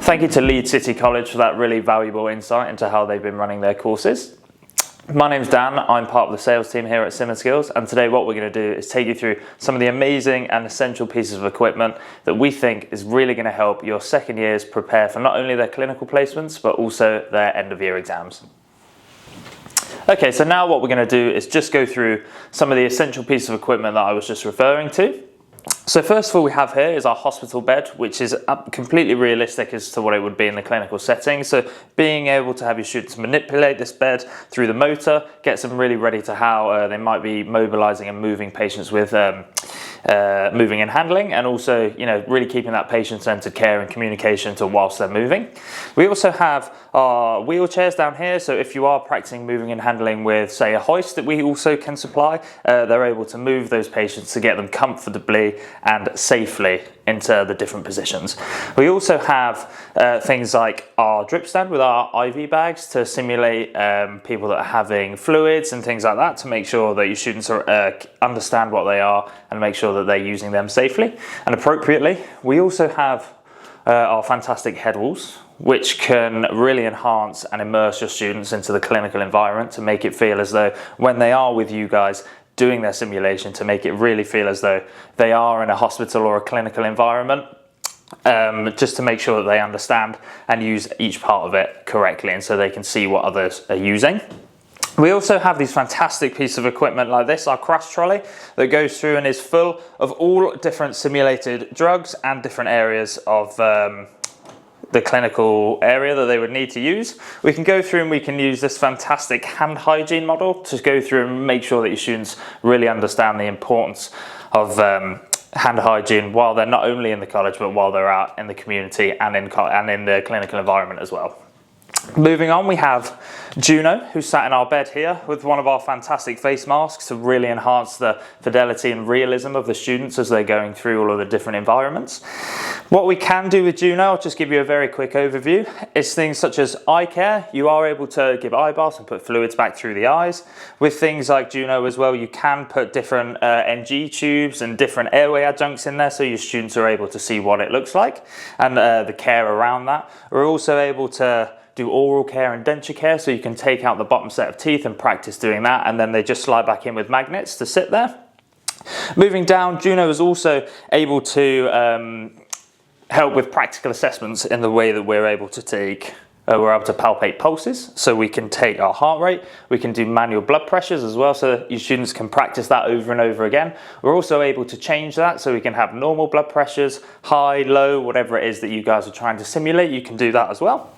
Thank you to Leeds City College for that really valuable insight into how they've been running their courses. My name's Dan, I'm part of the sales team here at SimmerSkills, and today what we're going to do is take you through some of the amazing and essential pieces of equipment that we think is really going to help your second years prepare for not only their clinical placements but also their end of year exams. Okay, so now what we're going to do is just go through some of the essential pieces of equipment that I was just referring to. So first of all, we have here is our hospital bed, which is completely realistic as to what it would be in the clinical setting. So being able to have your students manipulate this bed through the motor gets them really ready to how they might be mobilizing and moving patients with moving and handling, and also, you know, really keeping that patient-centered care and communication to whilst they're moving. We also have our wheelchairs down here, so if you are practicing moving and handling with, say, a hoist that we also can supply, they're able to move those patients to get them comfortably and safely into the different positions. We also have things like our drip stand with our IV bags to simulate people that are having fluids and things like that, to make sure that your students understand what they are and make sure that they're using them safely and appropriately. We also have our fantastic head walls, which can really enhance and immerse your students into the clinical environment to make it feel as though when they are with you guys doing their simulation, to make it really feel as though they are in a hospital or a clinical environment, just to make sure that they understand and use each part of it correctly, and so they can see what others are using. We also have these fantastic pieces of equipment like this, our crash trolley, that goes through and is full of all different simulated drugs and different areas of the clinical area that they would need to use. We can go through and we can use this fantastic hand hygiene model to go through and make sure that your students really understand the importance of hand hygiene while they're not only in the college but while they're out in the community and in the clinical environment as well. Moving on, we have Juno, who's sat in our bed here with one of our fantastic face masks to really enhance the fidelity and realism of the students as they're going through all of the different environments. What we can do with Juno, I'll just give you a very quick overview, is things such as eye care. You are able to give eye baths and put fluids back through the eyes. With things like Juno as well, you can put different NG tubes and different airway adjuncts in there so your students are able to see what it looks like and the care around that. We're also able to do oral care and denture care, so you can take out the bottom set of teeth and practice doing that, and then they just slide back in with magnets to sit there. Moving down, Juno is also able to help with practical assessments in the way that we're able to palpate pulses, so we can take our heart rate, we can do manual blood pressures as well, so that your students can practice that over and over again. We're also able to change that, so we can have normal blood pressures, high, low, whatever it is that you guys are trying to simulate, you can do that as well.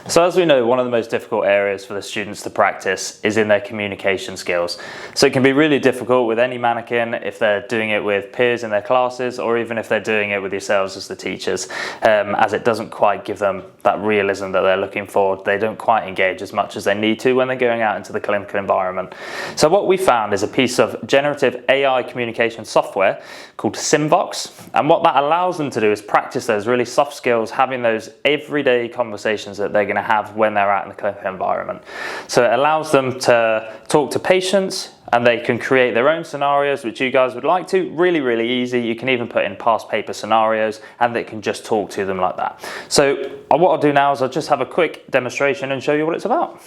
So as we know, one of the most difficult areas for the students to practice is in their communication skills. So it can be really difficult with any mannequin if they're doing it with peers in their classes, or even if they're doing it with yourselves as the teachers, as it doesn't quite give them that realism that they're looking for. They don't quite engage as much as they need to when they're going out into the clinical environment. So what we found is a piece of generative AI communication software called SimVox, and what that allows them to do is practice those really soft skills, having those everyday conversations that they're going to have when they're out in the clinical environment. So it allows them to talk to patients, and they can create their own scenarios which you guys would like to. Really, really easy. You can even put in past paper scenarios and they can just talk to them like that. So what I'll do now is I'll just have a quick demonstration and show you what it's about.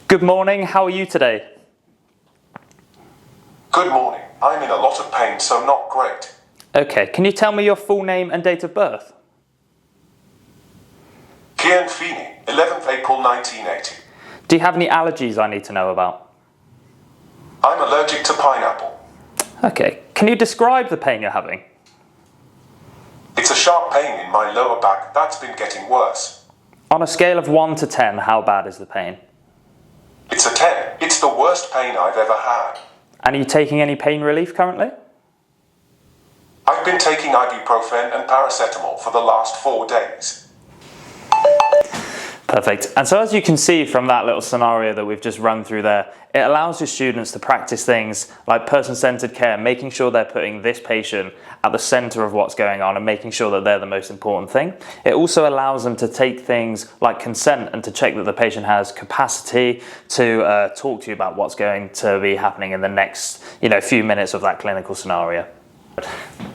Good morning, how are you today? Good morning. I'm in a lot of pain, so not great. Okay, can you tell me your full name and date of birth? Kian Feeney, 11th April 1980. Do you have any allergies I need to know about? I'm allergic to pineapple. Okay, can you describe the pain you're having? It's a sharp pain in my lower back that's been getting worse. On a scale of 1 to 10, how bad is the pain? It's a 10. It's the worst pain I've ever had. And are you taking any pain relief currently? I've been taking ibuprofen and paracetamol for the last 4 days. Perfect. And so as you can see from that little scenario that we've just run through there, it allows your students to practice things like person-centered care, making sure they're putting this patient at the center of what's going on and making sure that they're the most important thing. It also allows them to take things like consent and to check that the patient has capacity to talk to you about what's going to be happening in the next few minutes of that clinical scenario.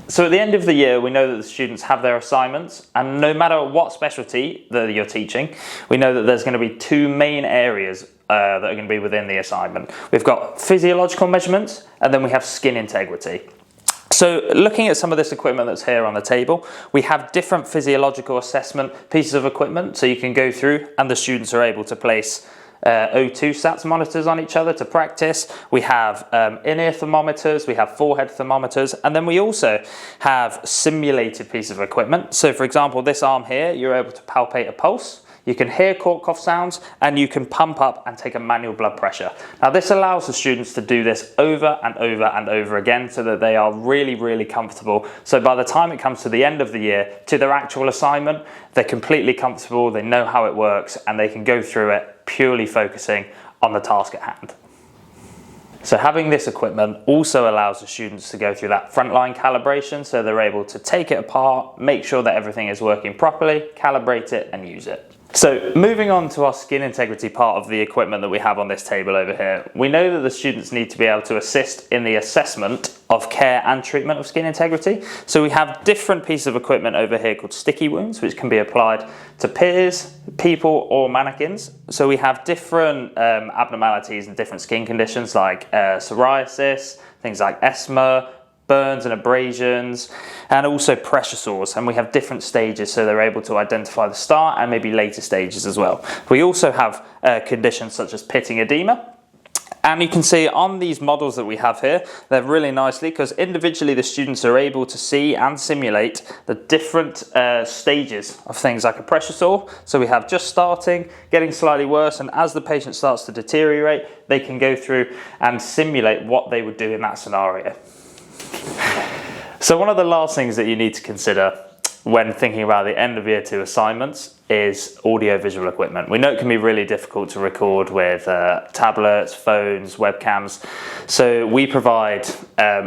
So at the end of the year, we know that the students have their assignments, and no matter what specialty that you're teaching, we know that there's going to be two main areas that are going to be within the assignment. We've got physiological measurements, and then we have skin integrity. So looking at some of this equipment that's here on the table, we have different physiological assessment pieces of equipment, so you can go through and the students are able to place O2 sats monitors on each other to practice. We have in-ear thermometers, we have forehead thermometers, and then we also have simulated pieces of equipment. So for example, this arm here, you're able to palpate a pulse. You can hear cough cough sounds, and you can pump up and take a manual blood pressure. Now this allows the students to do this over and over and over again so that they are really, really comfortable. So by the time it comes to the end of the year, to their actual assignment, they're completely comfortable, they know how it works, and they can go through it purely focusing on the task at hand. So having this equipment also allows the students to go through that frontline calibration, so they're able to take it apart, make sure that everything is working properly, calibrate it and use it. So moving on to our skin integrity part of the equipment that we have on this table over here, we know that the students need to be able to assist in the assessment of care and treatment of skin integrity. So we have different pieces of equipment over here called sticky wounds, which can be applied to peers, people or mannequins. So we have different abnormalities and different skin conditions like psoriasis, things like eczema, burns and abrasions, and also pressure sores, and we have different stages so they're able to identify the start and maybe later stages as well. We also have conditions such as pitting edema, and you can see on these models that we have here, they're really nicely because individually the students are able to see and simulate the different stages of things like a pressure sore. So we have just starting, getting slightly worse, and as the patient starts to deteriorate, they can go through and simulate what they would do in that scenario. So one of the last things that you need to consider when thinking about the end of year 2 assignments is audio-visual equipment. We know it can be really difficult to record with tablets, phones, webcams. So we provide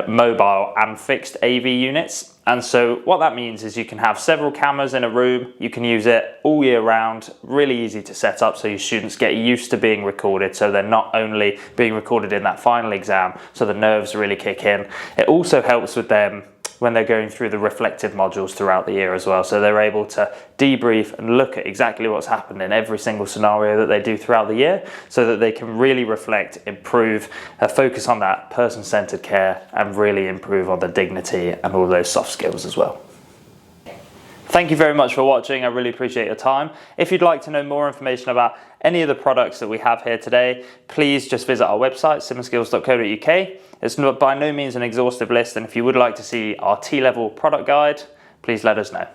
mobile and fixed AV units. And so what that means is you can have several cameras in a room, you can use it all year round, really easy to set up so your students get used to being recorded, so they're not only being recorded in that final exam, so the nerves really kick in. It also helps with them when they're going through the reflective modules throughout the year as well, so they're able to debrief and look at exactly what's happened in every single scenario that they do throughout the year, so that they can really reflect, improve, focus on that person-centered care, and really improve on the dignity and all those soft skills as well. Thank you very much for watching. I really appreciate your time. If you'd like to know more information about any of the products that we have here today, please just visit our website, simonskills.co.uk. It's by no means an exhaustive list, and if you would like to see our T-level product guide, please let us know.